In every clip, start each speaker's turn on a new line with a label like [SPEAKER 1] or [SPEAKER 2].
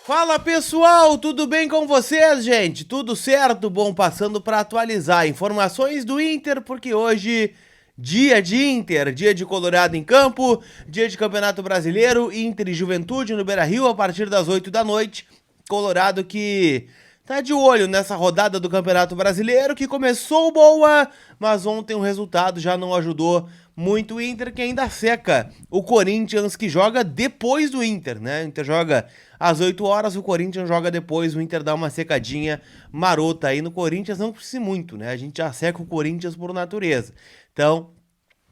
[SPEAKER 1] Fala pessoal, tudo bem com vocês, gente? Tudo certo? Bom, passando para atualizar informações do Inter, porque hoje, dia de Inter, dia de Colorado em campo, dia de Campeonato Brasileiro, Inter e Juventude no Beira-Rio a partir das 8 da noite. Colorado que tá de olho nessa rodada do Campeonato Brasileiro, que começou boa, mas ontem o resultado já não ajudou muito o Inter, que ainda seca o Corinthians, que joga depois do Inter, né? O Inter joga às 8 horas, o Corinthians joga depois, o Inter dá uma secadinha marota aí no Corinthians, não precisa muito, né? A gente já seca o Corinthians por natureza. Então,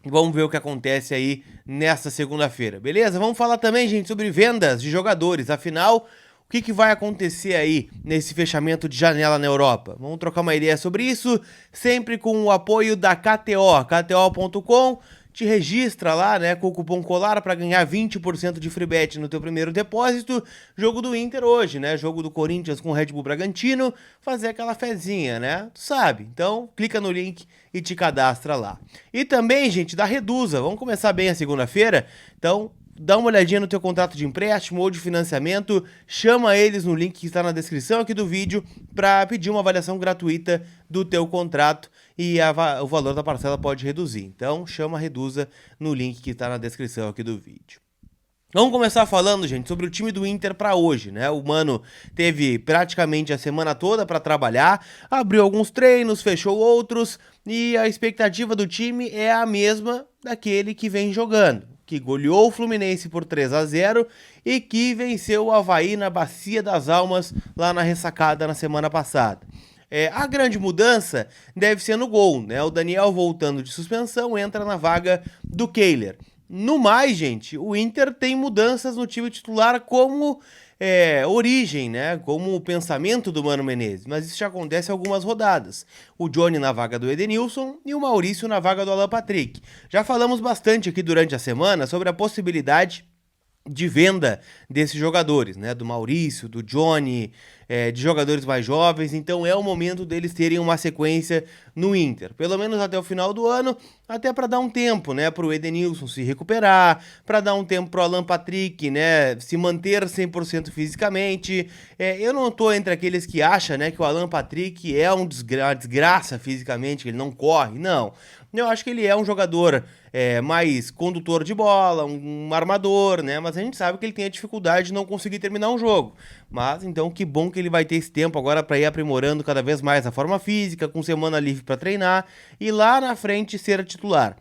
[SPEAKER 1] vamos ver o que acontece aí nesta segunda-feira, beleza? Vamos falar também, gente, sobre vendas de jogadores. Afinal, o que vai acontecer aí nesse fechamento de janela na Europa? Vamos trocar uma ideia sobre isso, sempre com o apoio da KTO, kto.com. Te registra lá, né, com o cupom COLAR para ganhar 20% de free bet no teu primeiro depósito. Jogo do Inter hoje, né? Jogo do Corinthians com o Red Bull Bragantino. Fazer aquela fezinha, né? Tu sabe. Então, clica no link e te cadastra lá. E também, gente, da Reduza. Vamos começar bem a segunda-feira. Então, dá uma olhadinha no teu contrato de empréstimo ou de financiamento, chama eles no link que está na descrição aqui do vídeo para pedir uma avaliação gratuita do teu contrato e o valor da parcela pode reduzir. Então, chama a Reduza no link que está na descrição aqui do vídeo. Vamos começar falando, gente, sobre o time do Inter para hoje, né? O Mano teve praticamente a semana toda para trabalhar, abriu alguns treinos, fechou outros e a expectativa do time é a mesma daquele que vem jogando, que goleou o Fluminense por 3-0 e que venceu o Avaí na Bacia das Almas lá na ressacada na semana passada. A grande mudança deve ser no gol, né? O Daniel, voltando de suspensão, entra na vaga do Kehler. No mais, gente, o Inter tem mudanças no time titular como origem, né? Como o pensamento do Mano Menezes, mas isso já acontece em algumas rodadas. O Johnny na vaga do Edenilson e o Maurício na vaga do Alan Patrick. Já falamos bastante aqui durante a semana sobre a possibilidade de venda desses jogadores, né, do Maurício, do Johnny, de jogadores mais jovens, então é o momento deles terem uma sequência no Inter, pelo menos até o final do ano, até para dar um tempo, né, para o Edenilson se recuperar, para dar um tempo para o Alan Patrick, né, se manter 100% fisicamente. Eu não tô entre aqueles que acham, né, que o Alan Patrick é uma desgraça fisicamente, que ele não corre, não. Eu acho que ele é um jogador mais condutor de bola, um armador, né? Mas a gente sabe que ele tem a dificuldade de não conseguir terminar um jogo. Mas então que bom que ele vai ter esse tempo agora para ir aprimorando cada vez mais a forma física, com semana livre para treinar e lá na frente ser titular.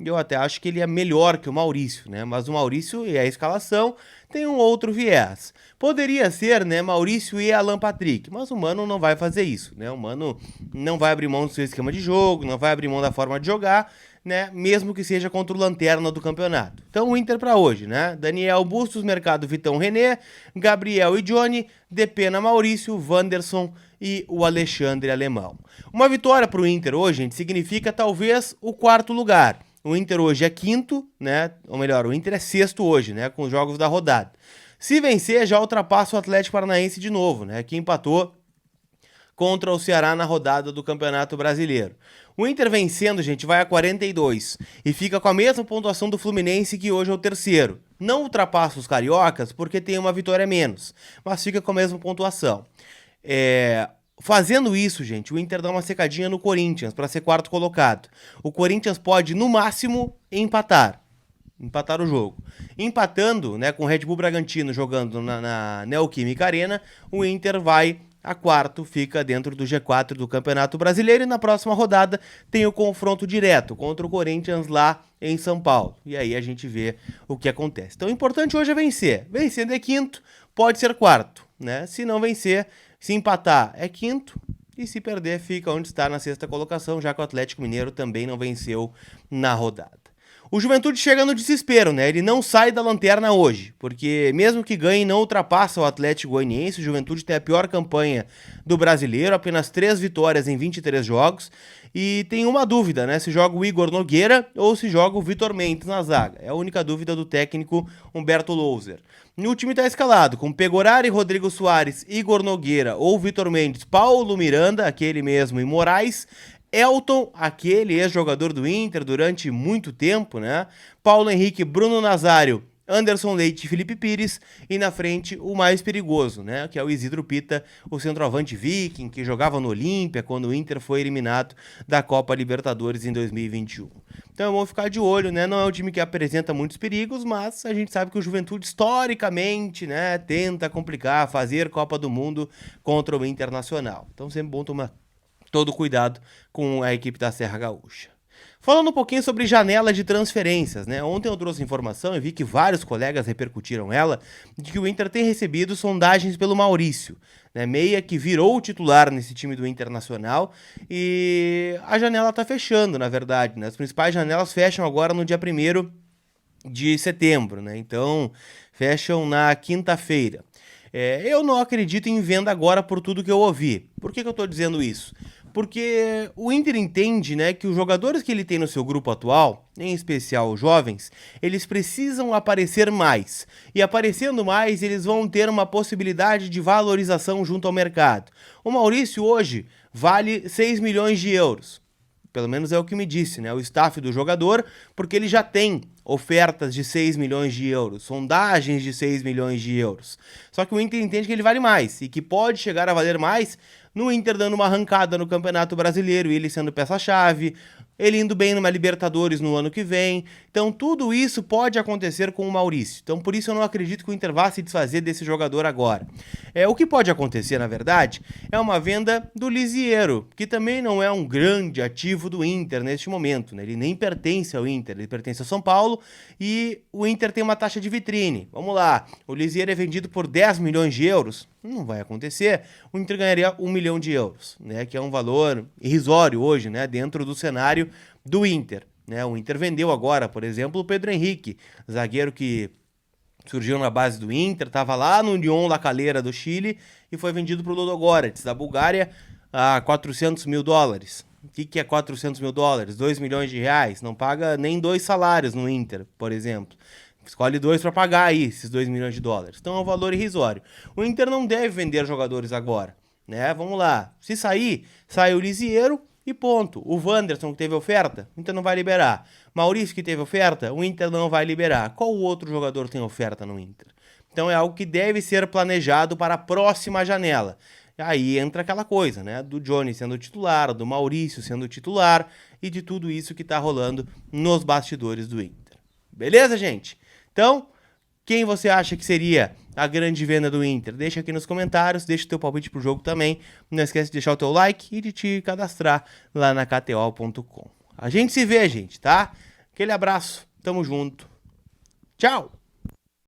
[SPEAKER 1] Eu até acho que ele é melhor que o Maurício, né? Mas o Maurício e a escalação tem um outro viés. Poderia ser, né, Maurício e Alan Patrick, mas o Mano não vai fazer isso, né? O Mano não vai abrir mão do seu esquema de jogo, não vai abrir mão da forma de jogar, né? Mesmo que seja contra o lanterna do campeonato. Então o Inter para hoje, né? Daniel Bustos, Mercado, Vitão, René, Gabriel e Johnny, Depena, Maurício, Wanderson e o Alexandre Alemão. Uma vitória para o Inter hoje, gente, significa talvez o quarto lugar. O Inter hoje é quinto, né? Ou melhor, o Inter é sexto hoje, né? Com os jogos da rodada. Se vencer, já ultrapassa o Atlético Paranaense de novo, né? Que empatou contra o Ceará na rodada do Campeonato Brasileiro. O Inter vencendo, gente, vai a 42 e fica com a mesma pontuação do Fluminense, que hoje é o terceiro. Não ultrapassa os cariocas porque tem uma vitória a menos, mas fica com a mesma pontuação. Fazendo isso, gente, o Inter dá uma secadinha no Corinthians para ser quarto colocado. O Corinthians pode, no máximo, empatar o jogo. Empatando, né, com o Red Bull Bragantino jogando na Neoquímica Arena, o Inter vai a quarto, fica dentro do G4 do Campeonato Brasileiro e na próxima rodada tem o confronto direto contra o Corinthians lá em São Paulo. E aí a gente vê o que acontece. Então o importante hoje é vencer. Vencendo é quinto, pode ser quarto, né? Se não vencer, se empatar é quinto e se perder fica onde está na sexta colocação, já que o Atlético Mineiro também não venceu na rodada. O Juventude chega no desespero, né? Ele não sai da lanterna hoje, porque mesmo que ganhe, não ultrapassa o Atlético Goianiense. O Juventude tem a pior campanha do brasileiro, apenas 3 vitórias em 23 jogos. E tem uma dúvida, né? Se joga o Igor Nogueira ou se joga o Vitor Mendes na zaga. É a única dúvida do técnico Humberto Louser. O time está escalado com Pegorari, Rodrigo Soares, Igor Nogueira ou Vitor Mendes, Paulo Miranda, aquele mesmo, e Moraes. Elton, aquele ex-jogador do Inter durante muito tempo, né? Paulo Henrique, Bruno Nazário, Anderson Leite e Felipe Pires, e na frente o mais perigoso, né, que é o Isidro Pita, o centroavante viking, que jogava no Olímpia quando o Inter foi eliminado da Copa Libertadores em 2021. Então vamos ficar de olho, né, não é um time que apresenta muitos perigos, mas a gente sabe que o Juventude historicamente, né, tenta complicar, fazer Copa do Mundo contra o Internacional. Então sempre bom tomar todo cuidado com a equipe da Serra Gaúcha. Falando um pouquinho sobre janela de transferências, né? Ontem eu trouxe informação e vi que vários colegas repercutiram ela, de que o Inter tem recebido sondagens pelo Maurício, né? Meia que virou titular nesse time do Internacional, e a janela tá fechando, na verdade, né? As principais janelas fecham agora no dia 1º de setembro, né? Então, fecham na quinta-feira. Eu não acredito em venda agora por tudo que eu ouvi. Por que eu tô dizendo isso? Porque o Inter entende, né, que os jogadores que ele tem no seu grupo atual, em especial os jovens, eles precisam aparecer mais. E aparecendo mais, eles vão ter uma possibilidade de valorização junto ao mercado. O Maurício hoje vale 6 milhões de euros. Pelo menos é o que me disse, né, o staff do jogador, porque ele já tem ofertas de 6 milhões de euros, sondagens de 6 milhões de euros. Só que o Inter entende que ele vale mais e que pode chegar a valer mais no Inter dando uma arrancada no Campeonato Brasileiro, ele sendo peça-chave, ele indo bem numa Libertadores no ano que vem. Então tudo isso pode acontecer com o Maurício. Então por isso eu não acredito que o Inter vá se desfazer desse jogador agora. O que pode acontecer, na verdade, é uma venda do Lisiero, que também não é um grande ativo do Inter neste momento, né? Ele nem pertence ao Inter, ele pertence ao São Paulo e o Inter tem uma taxa de vitrine. Vamos lá, o Lisiero é vendido por 10 milhões de euros. Não vai acontecer, o Inter ganharia 1 milhão de euros, né, que é um valor irrisório hoje, né, dentro do cenário do Inter. Né? O Inter vendeu agora, por exemplo, o Pedro Henrique, zagueiro que surgiu na base do Inter, estava lá no Unión La Calera do Chile e foi vendido para o Ludogorets, da Bulgária, a 400 mil dólares. O que é 400 mil dólares? 2 milhões de reais, não paga nem 2 salários no Inter, por exemplo. Escolhe 2 para pagar aí esses 2 milhões de dólares. Então é um valor irrisório. O Inter não deve vender jogadores agora, né? Vamos lá. Se sair, sai o Lisiero e ponto. O Wanderson que teve oferta, o Inter não vai liberar. Maurício que teve oferta, o Inter não vai liberar. Qual outro jogador tem oferta no Inter? Então é algo que deve ser planejado para a próxima janela. Aí entra aquela coisa, né? Do Johnny sendo titular, do Maurício sendo titular e de tudo isso que tá rolando nos bastidores do Inter. Beleza, gente? Então, quem você acha que seria a grande venda do Inter? Deixa aqui nos comentários, deixa o teu palpite pro jogo também. Não esquece de deixar o teu like e de te cadastrar lá na KTO.com. A gente se vê, gente, tá? Aquele abraço, tamo junto. Tchau!